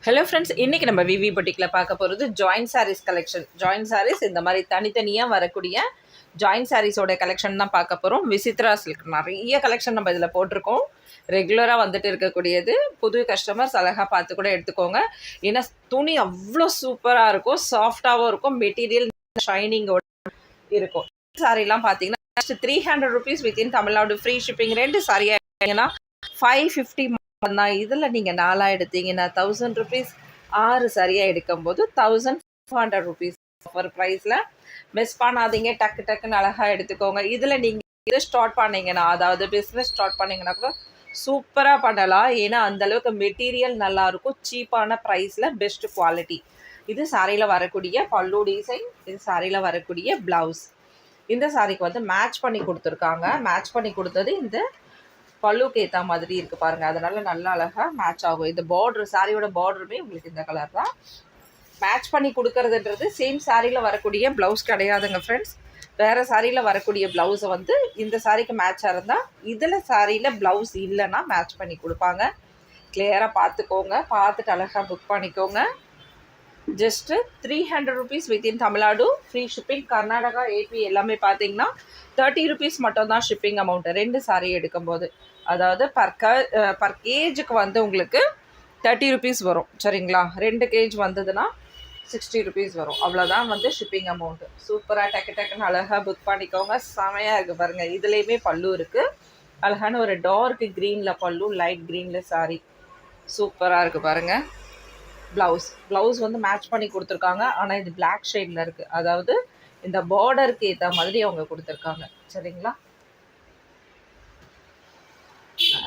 Hello friends, இன்றைக்கி நம்ம விவி பொட்டிக்கில் பார்க்க போகிறது joint sarees collection. Joint sarees இந்த மாதிரி தனித்தனியாக வரக்கூடிய ஜாயின்ட் சாரீஸோட கலெக்ஷன் தான் பார்க்க போகிறோம். விசித்ரா சில்க் நிறைய கலெக்ஷன் நம்ம இதில் போட்டிருக்கோம். ரெகுலராக வந்துட்டு இருக்கக்கூடியது. புது கஸ்டமர்ஸ் அழகாக பார்த்து கூட எடுத்துக்கோங்க. ஏன்னா துணி அவ்வளோ சூப்பராக இருக்கும், சாஃப்டாகவும் இருக்கும், மெட்டீரியல் ஷைனிங்கோட இருக்கும். சாரீலாம் பார்த்தீங்கன்னா 300 rupees within Tamil Nadu free shipping. 2 சாரியாக எடுத்தீங்கன்னா 550 தான். இதில் நீங்கள் 4 எடுத்தீங்கன்னா 1000 rupees, 6 சரியாக எடுக்கும்போது 1400 rupees ஒரு ப்ரைஸில். மிஸ் பண்ணாதீங்க, டக்கு டக்குன்னு அழகாக எடுத்துக்கோங்க. இதில் நீங்கள் இது ஸ்டார்ட் பண்ணிங்கன்னா, அதாவது பிஸ்னஸ் ஸ்டார்ட் பண்ணிங்கன்னா கூட சூப்பராக பண்ணலாம். ஏன்னா அந்தளவுக்கு மெட்டீரியல் நல்லாயிருக்கும், சீப்பான ப்ரைஸில் பெஸ்ட் குவாலிட்டி. இது சாரியில் வரக்கூடிய பல்லு டிசைன், இது சாரியில் வரக்கூடிய ப்ளவுஸ். இந்த சாரிக்கு வந்து மேட்ச் பண்ணி கொடுத்துருக்காங்க. மேட்ச் பண்ணி கொடுத்தது இந்த பல்லுக்கு ஏற்ற மாதிரி இருக்குது பாருங்கள். அதனால் நல்லா அழகாக மேட்ச் ஆகும். இந்த பார்ட்ரு, சாரியோட பார்டருமே உங்களுக்கு இந்த கலர் தான். மேட்ச் பண்ணி கொடுக்கறதுன்றது சேம் சாரியில் வரக்கூடிய ப்ளவுஸ் கிடையாதுங்க ஃப்ரெண்ட்ஸ். வேறு சாரியில் வரக்கூடிய ப்ளவுஸை வந்து இந்த சாரிக்கு மேட்சாக இருந்தால் இதில் சாரியில் ப்ளவுஸ் இல்லைன்னா மேட்ச் பண்ணி கொடுப்பாங்க. கிளியராக பார்த்துக்கோங்க, பார்த்துட்டு அழகாக புக் பண்ணிக்கோங்க. Just 300 rupees within Tamil Nadu free shipping. Karnataka, AP எல்லாமே பார்த்தீங்கன்னா 30 rupees மட்டும் தான் ஷிப்பிங் அமௌண்ட்டு 2 சாரி எடுக்கும்போது. அதாவது பர் கேஜுக்கு வந்து உங்களுக்கு 30 rupees வரும், சரிங்களா? 2 கேஜ் வந்ததுன்னா 60 rupees வரும். அவ்வளோதான் வந்து ஷிப்பிங் அமௌண்ட்டு. சூப்பராக டக்கு டக்குன்னு அழகாக புக் பண்ணிக்கோங்க. செமையாக இருக்குது பாருங்கள். இதுலேயுமே பல்லு இருக்குது. அழகான ஒரு டார்க் க்ரீனில் பல்லு, லைட் க்ரீனில் சாரி. சூப்பராக இருக்குது பாருங்கள். ப்ளவுஸ் வந்து மேட்ச் பண்ணி கொடுத்துருக்காங்க. ஆனால் இது பிளாக் ஷேடில் இருக்குது. அதாவது இந்த பார்டருக்கு ஏற்ற மாதிரி அவங்க கொடுத்துருக்காங்க, சரிங்களா?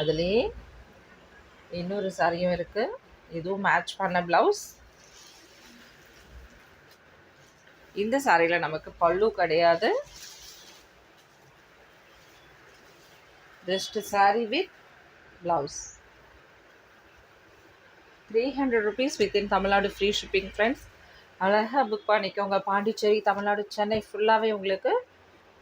அதுலேயே இன்னொரு சாரியும் இருக்குது. இதுவும் மேட்ச் பண்ண ப்ளவுஸ். இந்த சாரியில் நமக்கு பல்லு கிடையாது. Just sorry with blouse. 300 rupees within Tamil Nadu free shipping friends. அழகாக புக் பண்ணிக்கோங்க. பாண்டிச்சேரி, தமிழ்நாடு, சென்னை ஃபுல்லாகவே உங்களுக்கு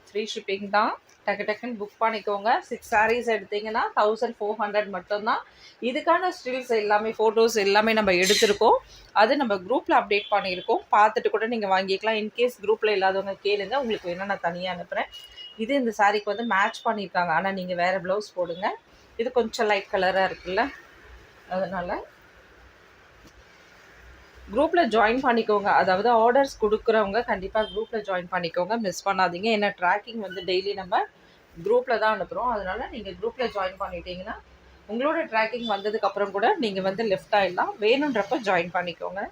ஃப்ரீ ஷிப்பிங் தான். டக்கு டக்குன்னு புக் பண்ணிக்கோங்க. 6 sarees எடுத்திங்கன்னா 1400 மட்டும்தான். இதுக்கான ஸ்டில்ஸ் எல்லாமே, ஃபோட்டோஸ் எல்லாமே நம்ம எடுத்திருக்கோம். அது நம்ம குரூப்பில் அப்டேட் பண்ணியிருக்கோம். பார்த்துட்டு கூட நீங்கள் வாங்கிக்கலாம். இன்கேஸ் குரூப்பில் இல்லாதவங்க கேளுங்க, உங்களுக்கு வேணால் நான் தனியாக அனுப்புகிறேன். இது இந்த சாரிக்கு வந்து மேட்ச் பண்ணியிருக்காங்க. ஆனால் நீங்கள் வேறு ப்ளவுஸ் போடுங்க. இது கொஞ்சம் லைட் கலராக இருக்குல்ல, அதனால் குரூப்பில் ஜாயின் பண்ணிக்கோங்க. அதாவது ஆர்டர்ஸ் கொடுக்குறவங்க கண்டிப்பாக குரூப்பில் ஜாயின் பண்ணிக்கோங்க, மிஸ் பண்ணாதீங்க. ஏன்னா ட்ராக்கிங் வந்து டெய்லி நம்ம குரூப்பில் தான் அனுப்புகிறோம். அதனால் நீங்கள் குரூப்பில் ஜாயின் பண்ணிட்டீங்கன்னா உங்களோட ட்ராக்கிங் வந்ததுக்கப்புறம் கூட நீங்கள் வந்து லெஃப்ட் ஆகிடலாம். வேணுன்றப்ப ஜாயின் பண்ணிக்கோங்க.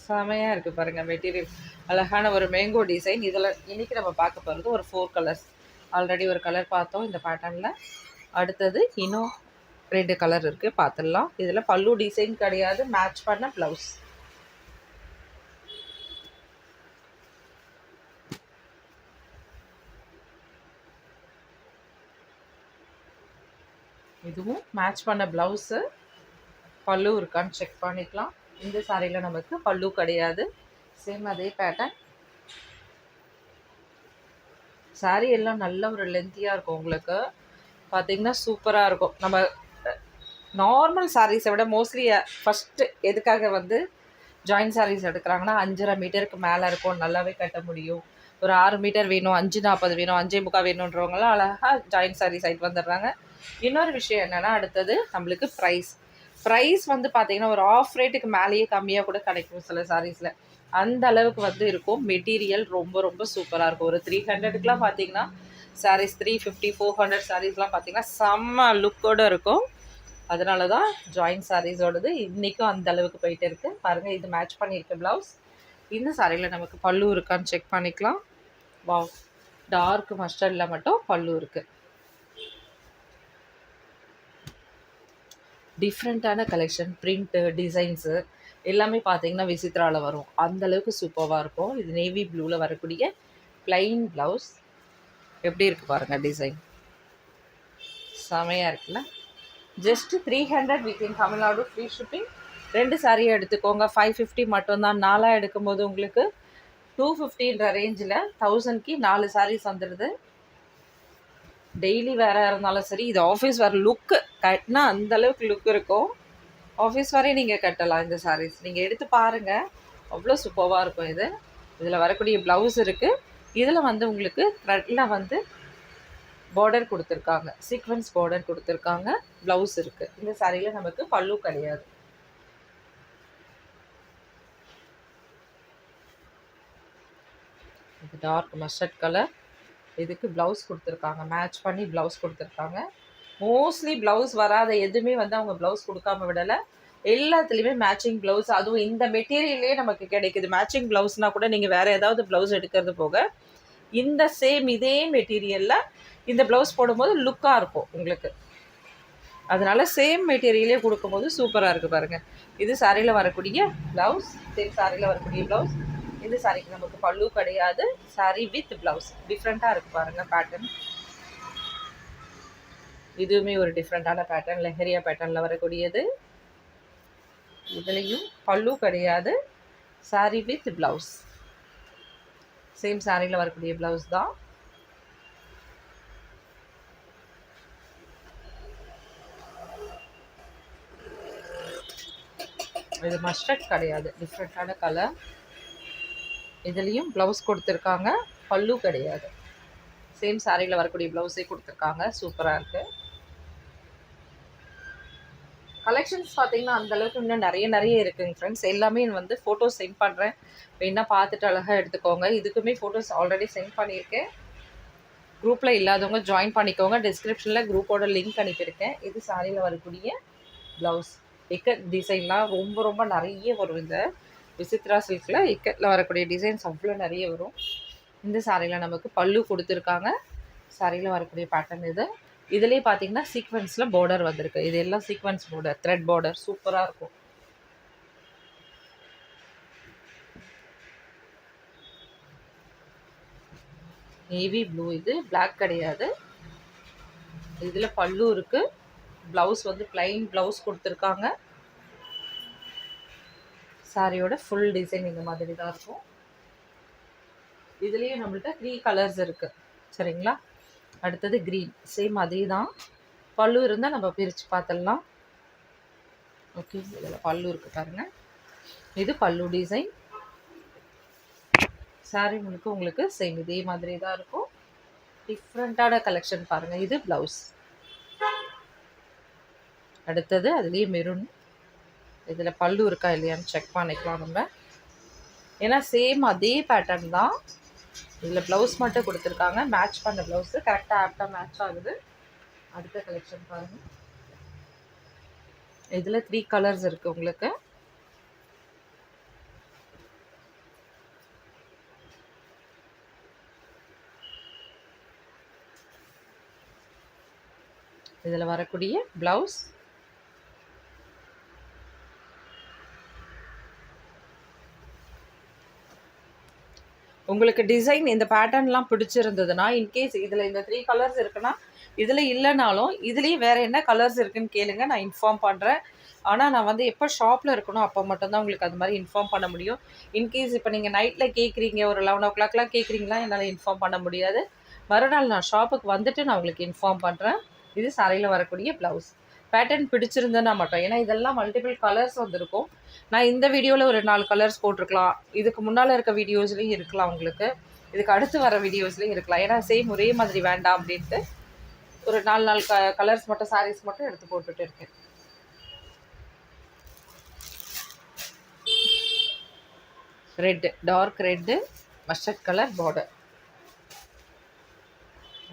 செமையாக இருக்குது பாருங்கள் மெட்டீரியல். அழகான ஒரு மேங்கோ டிசைன். இதில் இன்றைக்கி நம்ம பார்க்க போகிறது ஒரு 4 colors. ஆல்ரெடி ஒரு கலர் பார்த்தோம் இந்த பேட்டர்னில். அடுத்தது இன்னும் 2 கலர் இருக்குது, பார்த்துடலாம். இதில் பல்லு டிசைன் கிடையாது, மேட்ச் பண்ண ப்ளவுஸ். இதுவும் மேட்ச் பண்ண ப்ளவுஸு. பல்லு இருக்கான்னு செக் பண்ணிக்கலாம். இந்த சாரியில் நமக்கு பல்லு கிடையாது. சேம் அதே பேட்டர்ன். சாரி எல்லாம் நல்ல ஒரு லென்த்தியாக இருக்கும். உங்களுக்கு பார்த்திங்கன்னா சூப்பராக இருக்கும். நம்ம நார்மல் சாரீஸை விட மோஸ்ட்லி ஃபஸ்ட்டு எதுக்காக வந்து ஜாயின்ட் சாரீஸ் எடுக்கிறாங்கன்னா 5.5 மீட்டருக்கு மேலே இருக்கும், நல்லாவே கட்ட முடியும். ஒரு 6 மீட்டர் வேணும், 5.40 வேணும், 5.45 வேணுன்றவங்களாம் அழகாக ஜாயின்ட் சாரீஸ் ஆகிட்டு வந்துடுறாங்க. இன்னொரு விஷயம் என்னென்னா, அடுத்தது நம்மளுக்கு ப்ரைஸ் வந்து பார்த்திங்கன்னா ஒரு ஆஃப் ரேட்டுக்கு மேலேயே கம்மியாக கூட கிடைக்கும் சில சாரீஸில். அந்த அளவுக்கு வந்து இருக்கும். மெட்டீரியல் ரொம்ப ரொம்ப சூப்பராக இருக்கும். ஒரு 300க்குலாம் பார்த்திங்கன்னா சாரீஸ் 350, 400 சாரீஸ்லாம் பார்த்திங்கன்னா செம்ம லுக்கோடு இருக்கும். அதனால தான் ஜாயின்ட் சாரீஸோடது இன்றைக்கும் அந்த அளவுக்கு போயிட்டு இருக்குது பாருங்கள். இது மேட்ச் பண்ணியிருக்கு ப்ளவுஸ். இந்த சாரியில் நமக்கு பல்லு இருக்கான்னு செக் பண்ணிக்கலாம். வாவ், டார்க் மஸ்டர்டில் மட்டும் பல்லு இருக்குது. டிஃப்ரெண்ட்டான கலெக்ஷன், பிரிண்ட்டு, டிசைன்ஸு எல்லாமே பார்த்தீங்கன்னா விசித்ராவில் வரும். அந்தளவுக்கு சூப்பராக இருக்கும். இது நேவி ப்ளூவில் வரக்கூடிய ப்ளைன் ப்ளவுஸ். எப்படி இருக்குது பாருங்கள் டிசைன், செமையாக இருக்குல்ல. Just 300 within Tamil Nadu free shipping. 2 சாரியை எடுத்துக்கோங்க. 550 மட்டும்தான். 4 எடுக்கும்போது உங்களுக்கு 250ன்ற ரேஞ்சில் 1000க்கு 4 சாரீஸ் வந்துடுது. டெய்லி வேராக இருந்தாலும் சரி, இது ஆஃபீஸ் வேர் லுக்கு கட்டினா அந்தளவுக்கு லுக் இருக்கும். ஆஃபீஸ் வேரே நீங்கள் கட்டலாம் இந்த சாரீஸ். நீங்கள் எடுத்து பாருங்கள், அவ்வளோ சூப்பராக இருக்கும் இது. இதில் வரக்கூடிய ப்ளவுஸ் இருக்குது. இதில் வந்து உங்களுக்கு த்ரெட்டில் வந்து பார்டர் கொடுத்துருக்காங்க, சீக்வன்ஸ் பார்டர் கொடுத்துருக்காங்க, ப்ளவுஸ் இருக்குது. இந்த சாரியில் நமக்கு பல்லு கிடையாது. இது டார்க் மஸ்டர்ட் கலர். இதுக்கு ப்ளவுஸ் கொடுத்துருக்காங்க, மேட்ச் பண்ணி ப்ளவுஸ் கொடுத்துருக்காங்க. மோஸ்ட்லி ப்ளவுஸ் வராத எதுவுமே வந்து அவங்க ப்ளவுஸ் கொடுக்காம விடலை. எல்லாத்துலேயுமே மேட்சிங் ப்ளவுஸ், அதுவும் இந்த மெட்டீரியல்லே நமக்கு கிடைக்குது. மேட்சிங் ப்ளவுஸ்னால் கூட நீங்கள் வேறு ஏதாவது ப்ளவுஸ் எடுக்கிறது போக இந்த சேம் இதே மெட்டீரியலில் இந்த ப்ளவுஸ் போடும்போது லுக்காக இருக்கும் உங்களுக்கு. அதனால் சேம் மெட்டீரியலே கொடுக்கும்போது சூப்பராக இருக்குது பாருங்கள். இது சாரியில் வரக்கூடிய ப்ளவுஸ், சேம் சாரியில் வரக்கூடிய ப்ளவுஸ். இந்த சாரிக்கு நமக்கு பல்லு கிடையாது. சாரி வித் ப்ளவுஸ் டிஃப்ரெண்ட்டாக இருக்குது பாருங்கள் பேட்டர்ன். இதுவுமே ஒரு டிஃப்ரெண்ட்டான பேட்டர்ன், லெஹரியா பேட்டர்னில் வரக்கூடியது. இதுலேயும் பல்லு கிடையாது. சாரி வித் ப்ளவுஸ், சேம் சாரியில் வரக்கூடிய ப்ளவுஸ் தான். இது மஸ்டர்ட் கிடையாது, டிஃப்ரெண்ட்டான கலர். இதுலேயும் ப்ளவுஸ் கொடுத்துருக்காங்க, பல்லு கிடையாது. சேம் சாரியில் வரக்கூடிய ப்ளவுஸே கொடுத்துருக்காங்க. சூப்பராக இருக்குது. கலெக்ஷன்ஸ் பார்த்தீங்கன்னா அந்தளவுக்கு இன்னும் நிறைய இருக்குங்க ஃப்ரெண்ட்ஸ். எல்லாமே வந்து ஃபோட்டோஸ் சென்ட் பண்ணுறேன், வேணால் பார்த்துட்டு அழகாக எடுத்துக்கோங்க. இதுக்குமே ஃபோட்டோஸ் ஆல்ரெடி சென்ட் பண்ணியிருக்கேன். குரூப்பில் இல்லாதவங்க ஜாயின் பண்ணிக்கோங்க. டிஸ்கிரிப்ஷனில் குரூப்போட லிங்க் அனுப்பியிருக்கேன். இது சாரியில் வரக்கூடிய ப்ளவுஸ். இக்கட் டிசைன்லாம் ரொம்ப நிறைய வரும். இந்த விசித்ரா சில்கில் இக்கட்டில் வரக்கூடிய டிசைன்ஸ் அவ்வளோ நிறைய வரும். இந்த சாரியில் நமக்கு பல்லு கொடுத்துருக்காங்க. சாரியில் வரக்கூடிய பேட்டர்ன் இது. இதுலேயே பார்த்தீங்கன்னா சீக்வன்ஸில் பார்டர் வந்திருக்கு. இது எல்லாம் சீக்வன்ஸ் பார்டர், த்ரெட் பார்டர், சூப்பராக இருக்கும். நேவி ப்ளூ, இது பிளாக் கிடையாது. இதில் பல்லு இருக்குது. ப்ளவுஸ் வந்து பிளைன் ப்ளவுஸ் கொடுத்துருக்காங்க. சாரியோட ஃபுல் டிசைன் இந்த மாதிரி தான் இருக்கும். இதுலேயும் நம்மள்ட்ட 3 கலர்ஸ் இருக்குது, சரிங்களா. அடுத்தது க்ரீன், சேம் அதே தான். பல்லு இருந்தால் நம்ம பிரித்து பார்த்துடலாம். ஓகே, இதில் பல்லு இருக்குது பாருங்கள். இது பல்லு டிசைன். சாரி முழுக்க உங்களுக்கு சேம் இதே மாதிரி தான் இருக்கும். டிஃப்ரெண்ட்டான கலெக்ஷன் பாருங்கள். இது ப்ளவுஸ். அடுத்தது அதுலேயே மெரூன். இதில் பல்லு இருக்கா இல்லையான்னு செக் பண்ணிக்கலாம் நம்ம. ஏன்னா சேம் அதே பேட்டர்ன் தான். இதில் ப்ளவுஸ் மட்டும் கொடுத்துருக்காங்க, மேட்ச் பண்ண ப்ளவுஸு கரெக்டாக ஆப்டாக மேட்ச் ஆகுது. அடுத்த கலெக்ஷன் பாருங்கள். இதில் 3 கலர்ஸ் இருக்குது உங்களுக்கு. இதில் வரக்கூடிய ப்ளவுஸ். உங்களுக்கு டிசைன் இந்த பேட்டர்ன்லாம் பிடிச்சிருந்ததுன்னா, இன்கேஸ் இதில் இந்த 3 கலர்ஸ் இருக்குன்னா, இதில் இல்லைனாலும் இதுலேயும் வேறு என்ன கலர்ஸ் இருக்குதுன்னு கேளுங்க, நான் இன்ஃபார்ம் பண்ணுறேன். ஆனால் நான் வந்து எப்போ ஷாப்பில் இருக்கணும் அப்போ மட்டும்தான் உங்களுக்கு அது மாதிரி இன்ஃபார்ம் பண்ண முடியும். இன்கேஸ் இப்போ நீங்கள் நைட்டில் கேட்குறீங்க, ஒரு 11 o'clockலாம் கேட்குறீங்களா, என்னால் இன்ஃபார்ம் பண்ண முடியாது. மறுநாள் நான் ஷாப்புக்கு வந்துட்டு நான் உங்களுக்கு இன்ஃபார்ம் பண்ணுறேன். இது சாரியில் வரக்கூடிய ப்ளவுஸ். பேட்டர்ன் பிடிச்சிருந்தேன்னா மட்டும், ஏன்னா இதெல்லாம் மல்டிபிள் கலர்ஸ் வந்திருக்கும். நான் இந்த வீடியோவில் ஒரு 4 கலர்ஸ் போட்டிருக்கலாம், இதுக்கு முன்னால் இருக்க வீடியோஸ்லேயும் இருக்கலாம், உங்களுக்கு இதுக்கு அடுத்து வர வீடியோஸ்லேயும் இருக்கலாம். ஏன்னா சேம் ஒரே மாதிரி வேண்டாம் அப்படின்ட்டு ஒரு 4 கலர்ஸ் மட்டும், சாரீஸ் மட்டும் எடுத்து போட்டுட்டு இருக்கேன். Red, dark red, mustard colour border.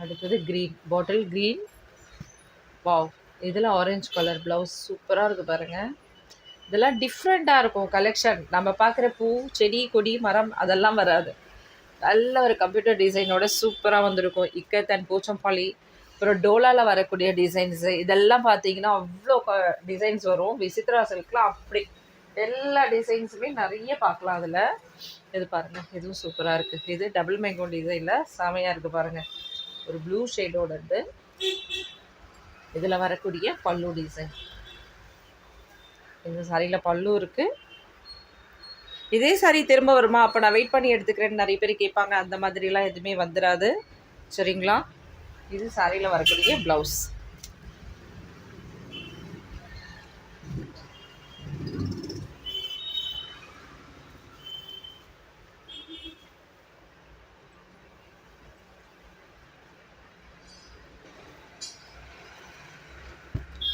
அடுத்தது க்ரீன், பாட்டில் க்ரீன். வாவ், இதில் ஆரஞ்சு கலர் ப்ளவுஸ் சூப்பராக இருக்குது பாருங்கள். இதெல்லாம் டிஃப்ரெண்ட்டாக இருக்கும் கலெக்ஷன். நம்ம பார்க்குற பூ, செடி, கொடி, மரம் அதெல்லாம் வராது. நல்ல ஒரு கம்ப்யூட்டர் டிசைனோட சூப்பராக வந்திருக்கும். இக்கத் அண்ட் போச்சம்பாளி, அப்புறம் டோலாவில் வரக்கூடிய டிசைன்ஸு, இதெல்லாம் பார்த்தீங்கன்னா அவ்வளோ டிசைன்ஸ் வரும். விசித்ரா சில்க்லாம் அப்படி எல்லா டிசைன்ஸுமே நிறைய பார்க்கலாம் அதில். இது பாருங்கள், இதுவும் சூப்பராக இருக்குது. இது டபுள் மேங்கோ டிசைனில் செமையாக இருக்குது பாருங்கள். ஒரு ப்ளூ ஷேடோடது. இதில் வரக்கூடிய பல்லு டிசைன். இந்த சாரியில் பல்லு இருக்குது. இதே சாரி திரும்ப வருமா, அப்போ நான் வெயிட் பண்ணி எடுத்துக்கிறேன்னு நிறைய பேர் கேட்பாங்க. அந்த மாதிரிலாம் எதுவுமே வந்துடாது, சரிங்களா. இது சாரியில் வரக்கூடிய ப்ளவுஸ்.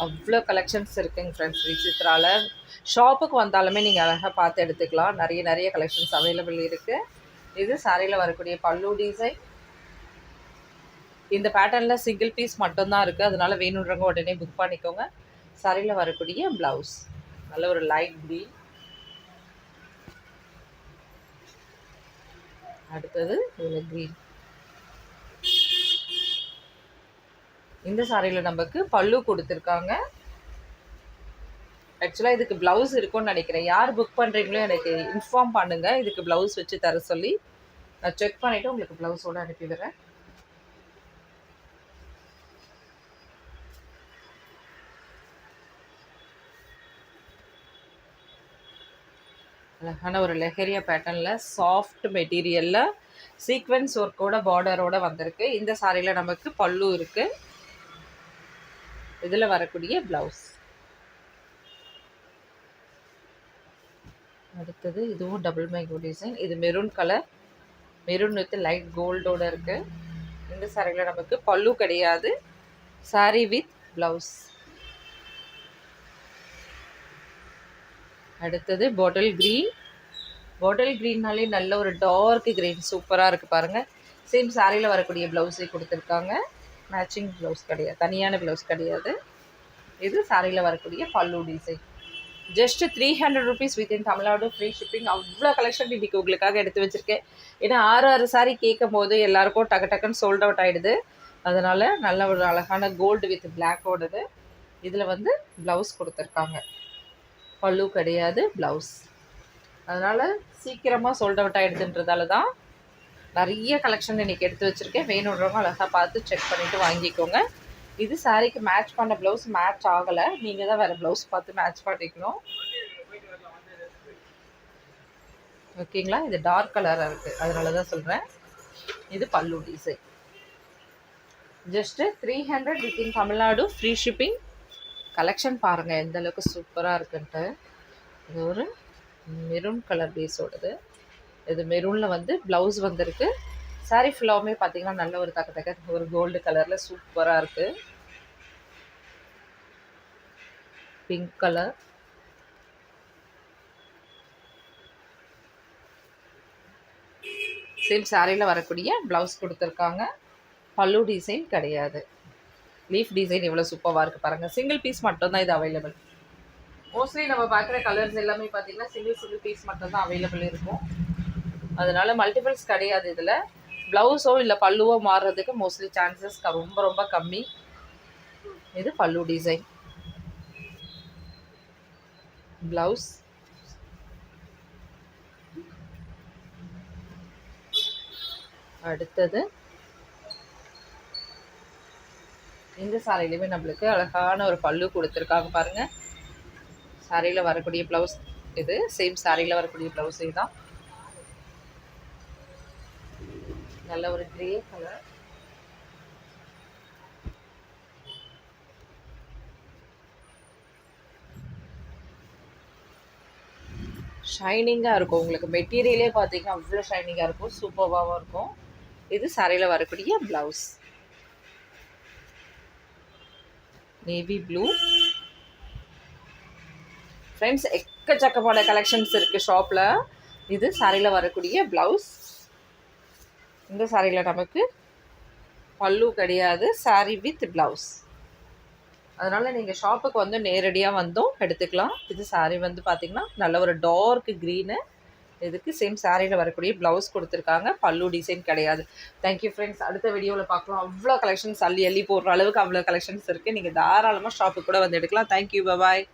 அவ்வளோ கலெக்ஷன்ஸ் இருக்குங்க ஃப்ரெண்ட்ஸ் விசித்ராவில். ஷாப்புக்கு வந்தாலுமே நீங்கள் அழகாக பார்த்து எடுத்துக்கலாம். நிறைய கலெக்ஷன்ஸ் அவைலபிள் இருக்குது. இது சாரியில் வரக்கூடிய பல்லு டிசைன். இந்த பேட்டர்னில் சிங்கிள் பீஸ் மட்டும்தான் இருக்குது, அதனால் வேணுன்றவங்க உடனே புக் பண்ணிக்கோங்க. சாரியில் வரக்கூடிய ப்ளவுஸ் நல்ல ஒரு லைட் க்ரீன். அடுத்தது இதில் க்ரீன். இந்த சாரியில் நமக்கு பல்லு கொடுத்துருக்காங்க. ஆக்சுவலாக இதுக்கு ப்ளவுஸ் இருக்கும்னு நினைக்கிறேன். யார் புக் பண்ணுறீங்களோ எனக்கு இன்ஃபார்ம் பண்ணுங்கள், இதுக்கு ப்ளவுஸ் வச்சு தர சொல்லி. நான் செக் பண்ணிவிட்டு உங்களுக்கு ப்ளவுஸோடு அனுப்பிவிடுறேன். அழகான ஒரு லெஹரியா பேட்டர்னில் சாஃப்ட் மெட்டீரியலில் சீக்வென்ஸ் ஒர்க்கோட பார்டரோட வந்திருக்கு. இந்த சாரியில் நமக்கு பல்லு இருக்குது. இதில் வரக்கூடிய ப்ளவுஸ். அடுத்தது இதுவும் டபுள் மேங்கோ டிசைன். இது maroon colour, maroon with light கோல்டோட இருக்குது. இந்த சாரியில் நமக்கு பல்லு கிடையாது, சாரி வித் ப்ளவுஸ். அடுத்தது பாட்டில் க்ரீன். பாட்டில் க்ரீன்னாலே நல்ல ஒரு டார்க் க்ரீன் சூப்பராக இருக்குது பாருங்கள். சேம் சாரியில் வரக்கூடிய ப்ளவுஸே கொடுத்துருக்காங்க. மேட்சிங் ப்ளவுஸ் கிடையாது, தனியான ப்ளவுஸ் கிடையாது. இது சாரியில் வரக்கூடிய பல்லு design. Just 300 rupees within Tamil Nadu, free shipping. அவ்வளோ கலெக்ஷன் இன்றைக்கி உங்களுக்காக எடுத்து வச்சுருக்கேன். ஏன்னா 6 சாரி கேட்கும் போது எல்லாருக்கும் டக்குன்னு சோல்ட் அவுட் ஆகிடுது. அதனால் நல்ல ஒரு அழகான கோல்டு வித் பிளாக்கோடது. இதில் வந்து ப்ளவுஸ் கொடுத்துருக்காங்க, பல்லு கிடையாது, ப்ளவுஸ். அதனால் சீக்கிரமாக சோல்ட் அவுட் ஆகிடுதுன்றதால தான் நிறைய கலெக்ஷன் இன்றைக்கி எடுத்து வச்சுருக்கேன். வேணுன்றவங்க அழகாக பார்த்து செக் பண்ணிவிட்டு வாங்கிக்கோங்க. இது சாரிக்கு மேட்ச் பண்ண ப்ளவுஸ் மேட்ச் ஆகலை, நீங்கள் தான் வேறு ப்ளவுஸ் பார்த்து மேட்ச் பண்ணிக்கணும். ஓகேங்களா? இது டார்க் கலராக இருக்குது, அதனால தான் சொல்கிறேன். இது பல்லு design. Just 300 within Tamil Nadu, free shipping. Collection பாருங்கள் எந்த அளவுக்கு சூப்பராக இருக்குன்ட்டு. இது ஒரு மெரூன் கலர் பேஸோடது. இது மெரூனில் வந்து ப்ளவுஸ் வந்திருக்கு. சாரீ ஃபுல்லாகவுமே பார்த்தீங்கன்னா நல்ல ஒரு தக்க ஒரு கோல்டு கலரில் சூப்பராக இருக்குது. பிங்க் கலர், சேம் சாரியில் வரக்கூடிய ப்ளவுஸ் கொடுத்துருக்காங்க. பல்லு டிசைன் கிடையாது. லீஃப் டிசைன் எவ்வளோ சூப்பராக இருக்குது பாருங்கள். சிங்கிள் பீஸ் மட்டும்தான் இது அவைலபிள். மோஸ்ட்லி நம்ம பார்க்குற கலர்ஸ் எல்லாமே பார்த்தீங்கன்னா சிங்கிள் பீஸ் மட்டும்தான் அவைலபிள் இருக்கும். அதனால் மல்டிபிள்ஸ் கிடையாது. இதில் ப்ளவுஸோ இல்லை பல்லுவோ மாறுறதுக்கு மோஸ்ட்லி சான்சஸ் ரொம்ப கம்மி. இது பல்லு டிசைன், ப்ளவுஸ். அடுத்தது இந்த சாரிலையுமே நம்மளுக்கு அழகான ஒரு பல்லு கொடுத்துருக்காங்க பாருங்கள். சாரியில் வரக்கூடிய ப்ளவுஸ் இது. சேம் சாரியில் வரக்கூடிய ப்ளவுஸே தான். நல்ல ஒரு கிரே கலர். ஷைனிங்காக இருக்கும். உங்களுக்கு மெட்டீரியலே பார்த்தீங்கன்னா அவ்வளோ ஷைனிங்காக இருக்கும், சூப்பராகவும் இருக்கும். இது சாரியில் வரக்கூடிய ப்ளவுஸ். Navy blue. ஃப்ரெண்ட்ஸ் எக்கச்சக்கமான கலெக்ஷன்ஸ் இருக்குது ஷாப்பில். இது சாரியில் வரக்கூடிய ப்ளவுஸ். இந்த சாரியில் நமக்கு பல்லு கிடையாது, சாரி வித் ப்ளவுஸ். அதனால் நீங்கள் ஷாப்புக்கு வந்து நேரடியாக வந்தும் எடுத்துக்கலாம். இது சாரி வந்து பார்த்திங்கன்னா நல்ல ஒரு டார்க் க்ரீனு. இதுக்கு சேம் சாரியில் வரக்கூடிய ப்ளவுஸ் கொடுத்துருக்காங்க, பல்லு டிசைன் கிடையாது. Thank you friends. அடுத்த வீடியோவில் பார்க்கலாம். அவ்வளோ கலெக்ஷன்ஸ் அள்ளி போடுற அளவுக்கு அவ்வளோ கலெக்ஷன்ஸ் இருக்குது. நீங்கள் தாராளமாக ஷாப்புக்கு கூட வந்து எடுக்கலாம். தேங்க்யூ, பாய்.